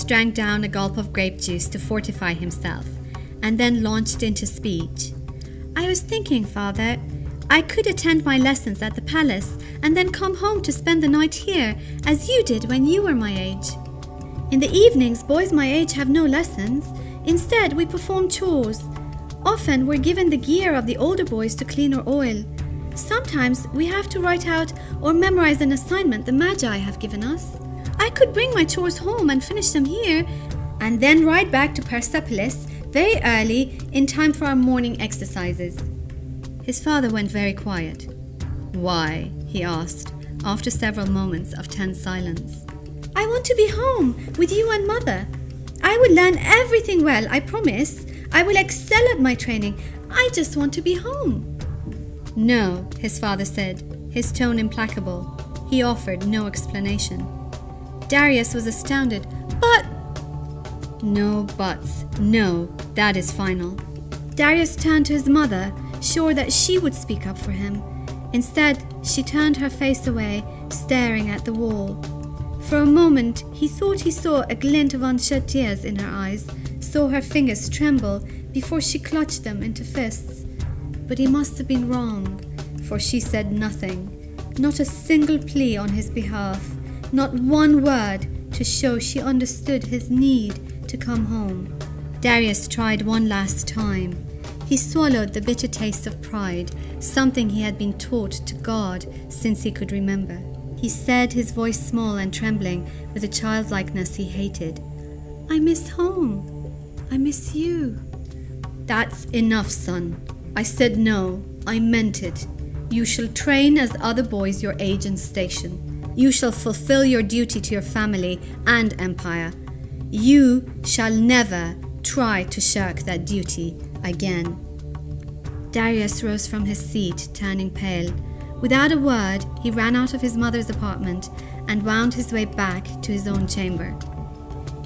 Darius drank down a gulp of grape juice to fortify himself, and then launched into speech. "I was thinking, Father, I could attend my lessons at the palace and then come home to spend the night here, as you did when you were my age. In the evenings, boys my age have no lessons. Instead, we perform chores. Often, we're given the gear of the older boys to clean or oil. Sometimes, we have to write out or memorize an assignment the Magi have given us. I could bring my chores home and finish them here, and then ride back to Persepolis very early in time for our morning exercises." His father went very quiet. "Why?" he asked, after several moments of tense silence. "I want to be home with you and Mother. I will learn everything well, I promise. I will excel at my training. I just want to be home." "No," his father said, his tone implacable. He offered no explanation. Darius was astounded. "But—" "No buts. No, that is final." Darius turned to his mother, sure that she would speak up for him. Instead, she turned her face away, staring at the wall. For a moment, he thought he saw a glint of unshed tears in her eyes, saw her fingers tremble before she clutched them into fists. But he must have been wrong, for she said nothing, not a single plea on his behalf, not one word to show she understood his need to come home. Darius tried one last time. He swallowed the bitter taste of pride, something he had been taught to guard since he could remember. He said, his voice small and trembling with a childlikeness he hated, "I miss home. I miss you." "That's enough, son. I said no. I meant it. You shall train as other boys your age and station. You shall fulfill your duty to your family and empire. You shall never try to shirk that duty again." Darius rose from his seat, turning pale. Without a word, he ran out of his mother's apartment and wound his way back to his own chamber.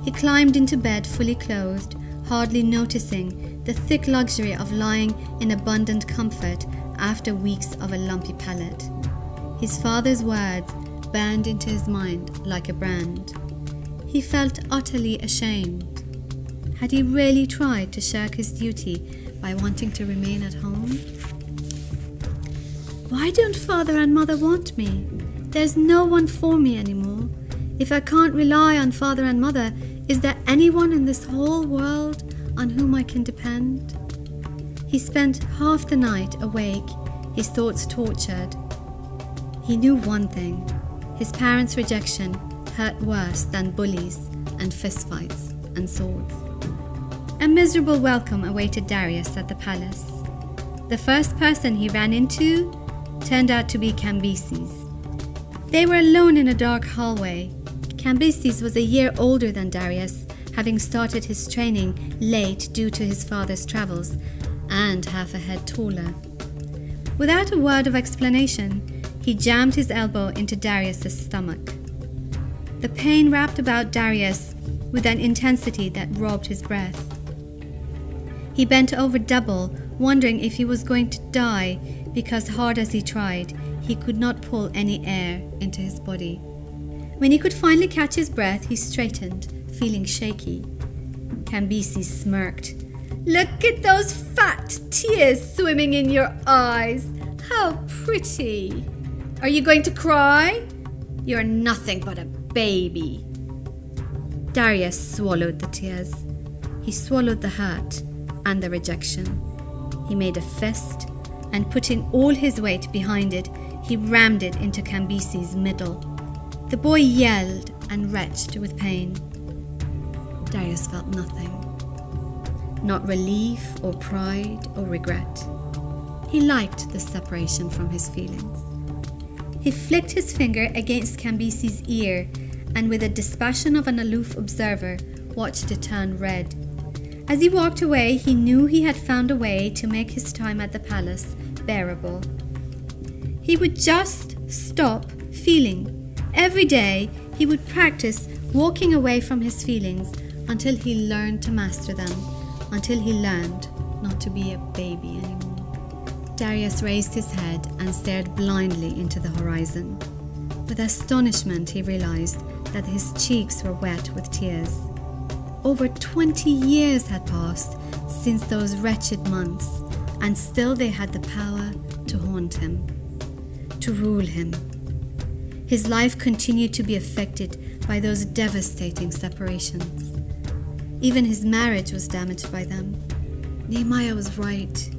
He climbed into bed fully clothed, hardly noticing the thick luxury of lying in abundant comfort after weeks of a lumpy palate. His father's words burned into his mind like a brand. He felt utterly ashamed. Had he really tried to shirk his duty by wanting to remain at home? "Why don't Father and Mother want me? There's no one for me anymore. If I can't rely on Father and Mother, is there anyone in this whole world on whom I can depend?" He spent half the night awake, his thoughts tortured. He knew one thing: his parents' rejection hurt worse than bullies and fistfights and swords. A miserable welcome awaited Darius at the palace. The first person he ran into turned out to be Cambyses. They were alone in a dark hallway. Cambyses was a year older than Darius, having started his training late due to his father's travels, and half a head taller. Without a word of explanation, he jammed his elbow into Darius's stomach. The pain wrapped about Darius with an intensity that robbed his breath. He bent over double, wondering if he was going to die because, hard as he tried, he could not pull any air into his body. When he could finally catch his breath, he straightened, feeling shaky. Cambyses smirked. "Look at those fat tears swimming in your eyes. How pretty. Are you going to cry? You're nothing but a baby." Darius swallowed the tears. He swallowed the hurt and the rejection. He made a fist, and putting all his weight behind it, he rammed it into Cambyses' middle. The boy yelled and retched with pain. Darius felt nothing. Not relief or pride or regret. He liked the separation from his feelings. He flicked his finger against Cambyses' ear, and with the dispassion of an aloof observer, watched it turn red. As he walked away, he knew he had found a way to make his time at the palace bearable. He would just stop feeling. Every day, he would practice walking away from his feelings until he learned to master them, until he learned not to be a baby anymore. Darius raised his head and stared blindly into the horizon. With astonishment, he realized that his cheeks were wet with tears. Over 20 years had passed since those wretched months, and still they had the power to haunt him, to rule him. His life continued to be affected by those devastating separations. Even his marriage was damaged by them. Nehemiah was right.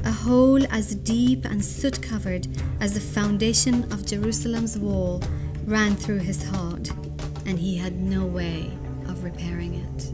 A hole as deep and soot-covered as the foundation of Jerusalem's wall ran through his heart, and he had no way of repairing it.